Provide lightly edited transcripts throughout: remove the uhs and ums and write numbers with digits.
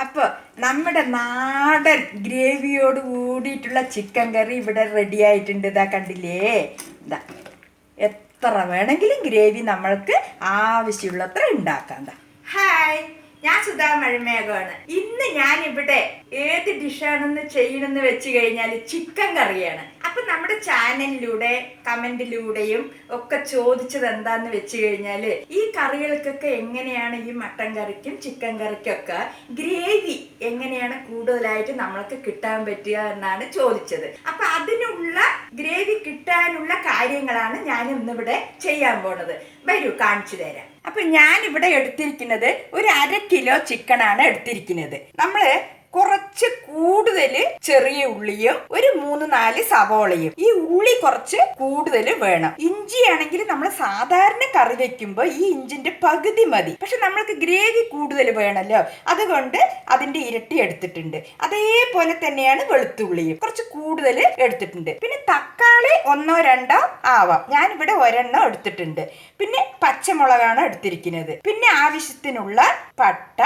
അപ്പോൾ നമ്മുടെ നാടൻ ഗ്രേവിയോട് കൂടിയിട്ടുള്ള ചിക്കൻ കറി ഇവിടെ റെഡി ആയിട്ടുണ്ട്. ഇതാ കണ്ടില്ലേ, ഇതാ എത്ര വേണമെങ്കിലും ഗ്രേവി നമ്മൾക്ക് ആവശ്യമുള്ളത്ര ഉണ്ടാക്കാം. എന്താ ഹായ്, ഞാൻ സുധാ മഴമേഘമാണ്. ഇന്ന് ഞാനിവിടെ ഏത് ഡിഷാണെന്ന് ചെയ്യണമെന്ന് വെച്ച് കഴിഞ്ഞാൽ ചിക്കൻ കറിയാണ്. അപ്പൊ നമ്മുടെ ചാനലിലൂടെ കമന്റിലൂടെയും ഒക്കെ ചോദിച്ചത് എന്താന്ന് വെച്ച് കഴിഞ്ഞാല് ഈ കറികൾക്കൊക്കെ എങ്ങനെയാണ് ഈ മട്ടൻ കറിക്കും ചിക്കൻ കറിക്കൊക്കെ ഗ്രേവി എങ്ങനെയാണ് കൂടുതലായിട്ട് നമ്മൾക്ക് കിട്ടാൻ പറ്റുക എന്നാണ് ചോദിച്ചത്. അപ്പൊ അതിനുള്ള ഗ്രേവി കിട്ടാനുള്ള കാര്യങ്ങളാണ് ഞാൻ ഇന്നിവിടെ ചെയ്യാൻ പോണത്. വരൂ കാണിച്ചു തരാം. അപ്പൊ ഞാനിവിടെ എടുത്തിരിക്കുന്നത് ഒരു 1/2 കിലോ ചിക്കനാണ് എടുത്തിരിക്കുന്നത്. നമ്മള് കുറച്ച് കൂടുതൽ ചെറിയ ഉള്ളിയും ഒരു 3-4 സവോളയും. ഈ ഉള്ളി കുറച്ച് കൂടുതൽ വേണം. ഇഞ്ചി ആണെങ്കിൽ നമ്മൾ സാധാരണ കറി വെക്കുമ്പോൾ ഈ ഇഞ്ചിന്റെ പകുതി മതി. പക്ഷെ നമ്മൾക്ക് ഗ്രേവി കൂടുതൽ വേണമല്ലോ, അതുകൊണ്ട് അതിന്റെ ഇരട്ടി എടുത്തിട്ടുണ്ട്. അതേപോലെ തന്നെയാണ് വെളുത്തുള്ളിയും കുറച്ച് കൂടുതൽ എടുത്തിട്ടുണ്ട്. പിന്നെ തക്കാളി 1-2 ആവാം, ഞാനിവിടെ 1 എടുത്തിട്ടുണ്ട്. പിന്നെ പച്ചമുളകാണ് എടുത്തിരിക്കുന്നത്. പിന്നെ ആവശ്യത്തിനുള്ള പട്ട,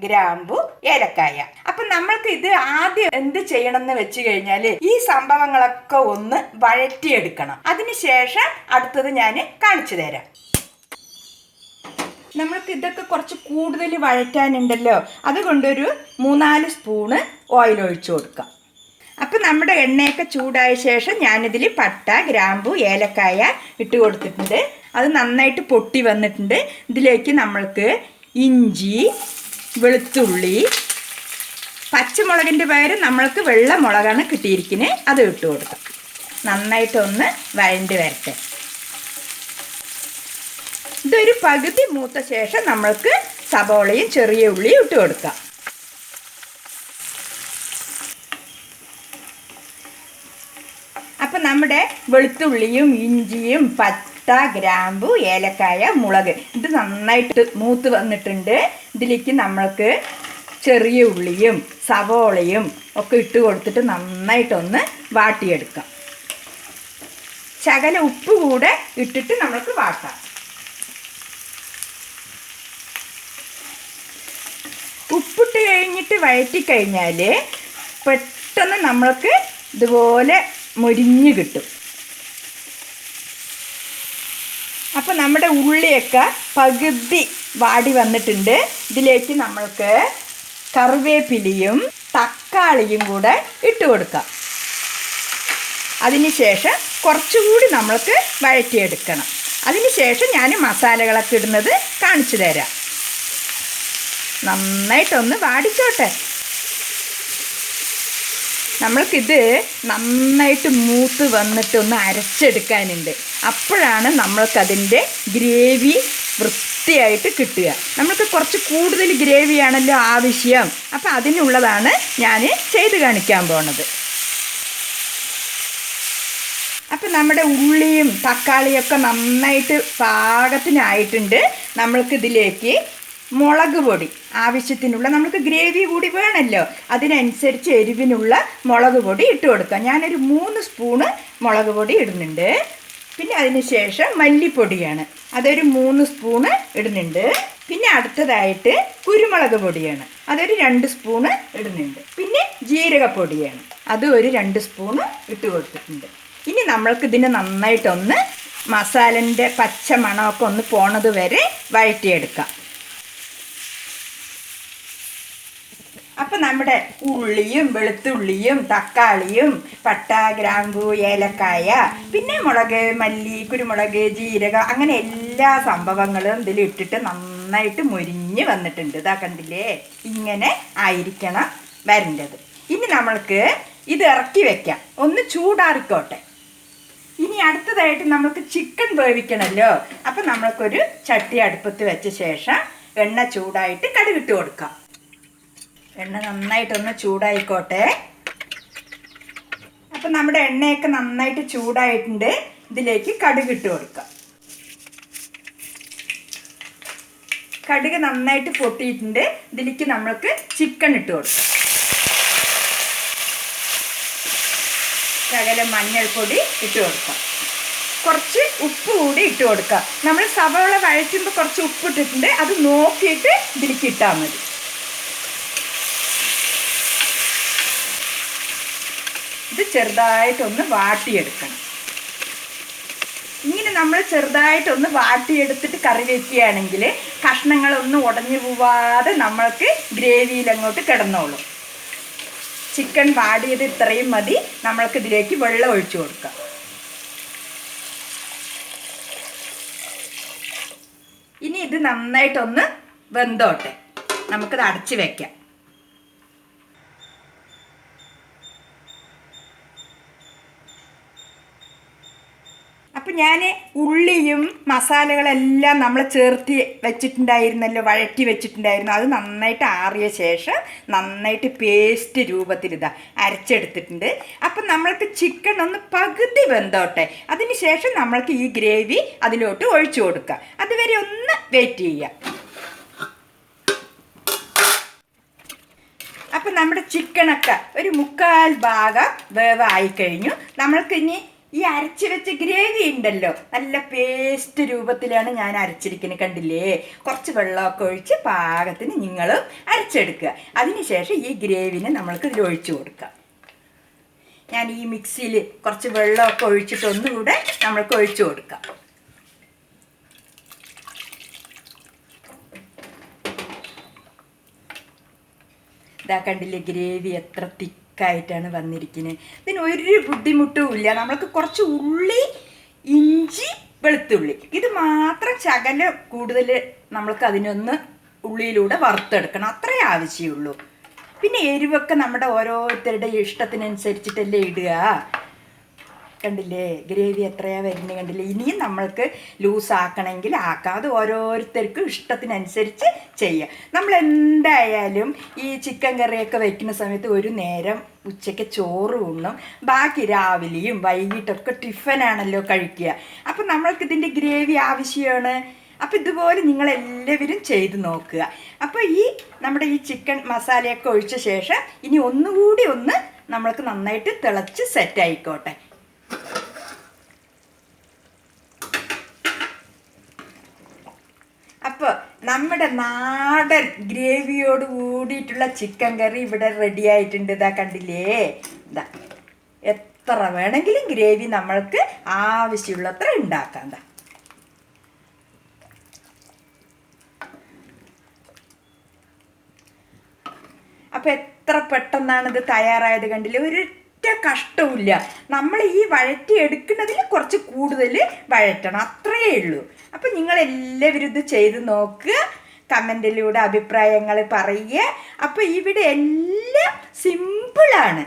ഗ്രാമ്പു, ഏലക്കായ. അപ്പൊ നമ്മൾക്ക് ഇത് ആദ്യം എന്ത് ചെയ്യണം എന്ന് വെച്ച് കഴിഞ്ഞാല് ഈ സംഭവങ്ങളൊക്കെ ഒന്ന് വഴറ്റിയെടുക്കണം. അതിനുശേഷം അടുത്തത് ഞാൻ കാണിച്ചു തരാം. നമ്മൾക്ക് ഇതൊക്കെ കുറച്ച് കൂടുതൽ വഴറ്റാനുണ്ടല്ലോ, അതുകൊണ്ടൊരു 3-4 സ്പൂണ് ഓയിൽ ഒഴിച്ചു കൊടുക്കാം. അപ്പം നമ്മുടെ എണ്ണയൊക്കെ ചൂടായ ശേഷം ഞാനിതിൽ പട്ട, ഗ്രാമ്പു, ഏലക്കായ ഇട്ട് കൊടുത്തിട്ടുണ്ട്. അത് നന്നായിട്ട് പൊട്ടി വന്നിട്ടുണ്ട്. ഇതിലേക്ക് നമ്മൾക്ക് ഇഞ്ചി, വെളുത്തുള്ളി, പച്ചമുളകിൻ്റെ പകരം നമ്മൾക്ക് വെള്ളമുളകാണ് കിട്ടിയിരിക്കുന്നത്, അത് ഇട്ട് കൊടുക്കാം. നന്നായിട്ടൊന്ന് വഴണ്ടി വരട്ടെ. ഇതൊരു പകുതി മൂത്ത ശേഷം നമ്മൾക്ക് സവോളയും ചെറിയ ഉള്ളിയും ഇട്ട് കൊടുക്കാം. അപ്പം നമ്മുടെ വെളുത്തുള്ളിയും ഇഞ്ചിയും പട്ട, ഗ്രാമ്പു, ഏലക്കായ, മുളക് ഇത് നന്നായിട്ട് മൂത്ത് വന്നിട്ടുണ്ട്. ഇതിലേക്ക് നമ്മൾക്ക് ചെറിയ ഉള്ളിയും സവോളയും ഒക്കെ ഇട്ട് കൊടുത്തിട്ട് നന്നായിട്ടൊന്ന് വാട്ടിയെടുക്കാം. ശകല ഉപ്പ് കൂടെ ഇട്ടിട്ട് നമ്മൾക്ക് വാട്ടാം. ഉപ്പിട്ട് കഴിഞ്ഞിട്ട് വഴറ്റിക്കഴിഞ്ഞാൽ പെട്ടെന്ന് നമ്മൾക്ക് ഇതുപോലെ മൊരിഞ്ഞ് കിട്ടും. അപ്പം നമ്മുടെ ഉള്ളിയൊക്കെ പകുതി വാടി വന്നിട്ടുണ്ട്. ഇതിലേക്ക് നമ്മൾക്ക് കറിവേപ്പിലയും തക്കാളിയും കൂടെ ഇട്ട് കൊടുക്കാം. അതിനുശേഷം കുറച്ചുകൂടി നമ്മൾക്ക് വഴറ്റിയെടുക്കണം. അതിനുശേഷം ഞാൻ മസാലകളൊക്കെ ഇടുന്നത് കാണിച്ചു തരാം. നന്നായിട്ടൊന്ന് വാടിച്ചോട്ടെ. നമ്മൾക്കിത് നന്നായിട്ട് മൂത്ത് വന്നിട്ട് ഒന്ന് അരച്ചെടുക്കാനുണ്ട്. അപ്പോഴാണ് നമ്മൾക്കതിൻ്റെ ഗ്രേവി വൃത്തിയായിട്ട് കിട്ടുക. നമ്മൾക്ക് കുറച്ച് കൂടുതൽ ഗ്രേവിയാണല്ലോ ആവശ്യം. അപ്പം അതിനുള്ളതാണ് ഞാൻ ചെയ്ത് കാണിക്കാൻ പോണത്. അപ്പം നമ്മുടെ ഉള്ളിയും തക്കാളിയൊക്കെ നന്നായിട്ട് പാകത്തിനായിട്ടുണ്ട്. നമ്മൾക്കിതിലേക്ക് മുളക് പൊടി ആവശ്യത്തിനുള്ള, നമുക്ക് ഗ്രേവി കൂടി വേണമല്ലോ, അതിനനുസരിച്ച് എരിവിനുള്ള മുളക് പൊടി ഇട്ട് കൊടുക്കാം. ഞാനൊരു 3 സ്പൂണ് മുളക് പൊടി ഇടുന്നുണ്ട്. പിന്നെ അതിന് ശേഷം മല്ലിപ്പൊടിയാണ്, അതൊരു 3 സ്പൂണ് ഇടുന്നുണ്ട്. പിന്നെ അടുത്തതായിട്ട് കുരുമുളക് പൊടിയാണ്, അതൊരു 2 സ്പൂണ് ഇടുന്നുണ്ട്. പിന്നെ ജീരകപ്പൊടിയാണ്, അത് ഒരു 2 സ്പൂണ് ഇട്ട് കൊടുത്തിട്ടുണ്ട്. ഇനി നമ്മൾക്ക് ഇതിന് നന്നായിട്ടൊന്ന് മസാലൻ്റെ പച്ച മണമൊക്കെ ഒന്ന് പോണത് വരെ വഴറ്റിയെടുക്കാം. അപ്പം നമ്മുടെ ഉള്ളിയും വെളുത്തുള്ളിയും തക്കാളിയും പട്ട, ഗ്രാമ്പു, ഏലക്കായ, പിന്നെ മുളക്, മല്ലി, കുരുമുളക്, ജീരകം, അങ്ങനെ എല്ലാ സംഭവങ്ങളും ഇതിലിട്ടിട്ട് നന്നായിട്ട് മൊരിഞ്ഞ് വന്നിട്ടുണ്ട്. ഇതാ കണ്ടില്ലേ, ഇങ്ങനെ ആയിരിക്കണം വരേണ്ടത്. ഇനി നമ്മൾക്ക് ഇത് ഇറക്കി വെക്കാം, ഒന്ന് ചൂടാറിക്കോട്ടെ. ഇനി അടുത്തതായിട്ട് നമുക്ക് ചിക്കൻ വേവിക്കണമല്ലോ. അപ്പം നമ്മൾക്കൊരു ചട്ടി അടുപ്പത്ത് വെച്ച ശേഷം എണ്ണ ചൂടായിട്ട് കടുകിട്ട് കൊടുക്കാം. എണ്ണ നന്നായിട്ടൊന്ന് ചൂടായിക്കോട്ടെ. അപ്പം നമ്മുടെ എണ്ണയൊക്കെ നന്നായിട്ട് ചൂടായിട്ടുണ്ട്. ഇതിലേക്ക് കടുകിട്ട് കൊടുക്കാം. കടുക് നന്നായിട്ട് പൊട്ടിയിട്ടുണ്ട്. ഇതിലേക്ക് നമ്മൾക്ക് ചിക്കൻ ഇട്ട് കൊടുക്കാം. ശകലം മഞ്ഞൾപ്പൊടി ഇട്ട് കൊടുക്കാം. കുറച്ച് ഉപ്പ് കൂടി ഇട്ട് കൊടുക്കാം. നമ്മൾ സവോള വഴറ്റുമ്പോൾ കുറച്ച് ഉപ്പ് ഇട്ടിട്ടുണ്ട്, അത് നോക്കിയിട്ട് ഇതിലേക്ക് ഇട്ടാൽ മതി. ഇത് ചെറുതായിട്ടൊന്ന് വാട്ടിയെടുക്കണം. ഇങ്ങനെ നമ്മൾ ചെറുതായിട്ടൊന്ന് വാട്ടിയെടുത്തിട്ട് കറി വയ്ക്കുകയാണെങ്കിൽ കഷ്ണങ്ങളൊന്നും ഉടഞ്ഞു പോവാതെ നമ്മൾക്ക് ഗ്രേവിയിൽ അങ്ങോട്ട് കിടന്നോളും. ചിക്കൻ വാടിയത് ഇത്രയും മതി. നമ്മൾക്ക് ഇതിലേക്ക് വെള്ളം ഒഴിച്ചു കൊടുക്കാം. ഇനി ഇത് നന്നായിട്ടൊന്ന് വെന്തോട്ടെ. നമുക്കിത് അടച്ച് വയ്ക്കാം. അപ്പം ഞാൻ ഉള്ളിയും മസാലകളെല്ലാം നമ്മൾ ചേർത്ത് വെച്ചിട്ടുണ്ടായിരുന്നല്ലോ, വഴറ്റി വെച്ചിട്ടുണ്ടായിരുന്നു. അത് നന്നായിട്ട് ആറിയ ശേഷം നന്നായിട്ട് പേസ്റ്റ് രൂപത്തിൽ ഇതാ അരച്ചെടുത്തിട്ടുണ്ട്. അപ്പം നമ്മൾക്ക് ചിക്കൻ ഒന്ന് പകുതി വെന്തോട്ടെ. അതിന് ശേഷം നമ്മൾക്ക് ഈ ഗ്രേവി അതിലോട്ട് ഒഴിച്ചു കൊടുക്കാം. അതുവരെ ഒന്ന് വെയിറ്റ് ചെയ്യാം. അപ്പം നമ്മുടെ ചിക്കനൊക്കെ ഒരു 1/4 ഭാഗം വേവായി കഴിഞ്ഞു. നമ്മൾക്ക് ഇനി ഈ അരച്ച് വെച്ച ഗ്രേവി ഉണ്ടല്ലോ, നല്ല പേസ്റ്റ് രൂപത്തിലാണ് ഞാൻ അരച്ചിരിക്കുന്നത്. കണ്ടില്ലേ? കുറച്ച് വെള്ളമൊക്കെ ഒഴിച്ച് പാകത്തിന് നിങ്ങളും അരച്ചെടുക്കുക. അതിനുശേഷം ഈ ഗ്രേവിനെ നമ്മൾക്ക് ഇതിൽ ഒഴിച്ചു കൊടുക്കാം. ഞാൻ ഈ മിക്സിയിൽ കുറച്ച് വെള്ളമൊക്കെ ഒഴിച്ചിട്ട് ഒന്നുകൂടെ നമ്മൾക്ക് ഒഴിച്ചു കൊടുക്കാം. ഇതാ കണ്ടില്ലേ, ഗ്രേവി എത്ര തിക്കായിട്ടാണ് വന്നിരിക്കുന്നത്. ഇതിന് ഒരു ബുദ്ധിമുട്ടും ഇല്ല. നമ്മൾക്ക് കുറച്ച് ഉള്ളി, ഇഞ്ചി, വെളുത്തുള്ളി ഇത് മാത്രം ശകലം കൂടുതൽ നമ്മൾക്ക് അതിനൊന്ന് ഉള്ളിയിലൂടെ വറുത്തെടുക്കണം. അത്രേ ആവശ്യമുള്ളൂ. പിന്നെ എരിവൊക്കെ നമ്മുടെ ഓരോരുത്തരുടെ ഇഷ്ടത്തിനനുസരിച്ചിട്ടല്ലേ ഇടുക. കണ്ടില്ലേ ഗ്രേവി എത്രയാണ് വരുന്നത്? കണ്ടില്ലേ? ഇനിയും നമ്മൾക്ക് ലൂസാക്കണമെങ്കിൽ ആക്കാം. അത് ഓരോരുത്തർക്കും ഇഷ്ടത്തിനനുസരിച്ച് ചെയ്യാം. നമ്മൾ എന്തായാലും ഈ ചിക്കൻ കറിയൊക്കെ വയ്ക്കുന്ന സമയത്ത് ഒരു നേരം ഉച്ചയ്ക്ക് ചോറ് ഉണ്ണും, ബാക്കി രാവിലെയും വൈകിട്ടൊക്കെ ടിഫനാണല്ലോ കഴിക്കുക. അപ്പം നമ്മൾക്കിതിൻ്റെ ഗ്രേവി ആവശ്യമാണ്. അപ്പോൾ ഇതുപോലെ നിങ്ങളെല്ലാവരും ചെയ്ത് നോക്കുക. അപ്പോൾ നമ്മുടെ ഈ ചിക്കൻ മസാലയൊക്കെ ഒഴിച്ച ശേഷം ഇനി ഒന്നുകൂടി നമ്മൾക്ക് നന്നായിട്ട് തിളച്ച് സെറ്റായിക്കോട്ടെ. അപ്പോൾ നമ്മുടെ നാടൻ ഗ്രേവിയോട് കൂടിയിട്ടുള്ള ചിക്കൻ കറി ഇവിടെ റെഡി ആയിട്ടുണ്ട്. ഇതാ കണ്ടില്ലേ? ഇതാ എത്ര വേണമെങ്കിലും ഗ്രേവി നമ്മൾക്ക് ആവശ്യമുള്ളത്ര ഉണ്ടാക്കാം. എന്താ അപ്പോൾ എത്ര പെട്ടെന്നാണ് ഇത് തയ്യാറായത് കണ്ടില്ലേ? ഒരൊറ്റ കഷ്ടവുമില്ല. നമ്മൾ ഈ വഴറ്റി എടുക്കുന്നതിൽ കുറച്ച് കൂടുതൽ വഴറ്റണം, അത്രയേ ഉള്ളൂ. അപ്പം നിങ്ങളെല്ലാവരും ഇത് ചെയ്ത് നോക്കുക, കമൻറ്റിലൂടെ അഭിപ്രായങ്ങൾ പറയുക. അപ്പോൾ ഇവിടെ എല്ലാം സിമ്പിളാണ്.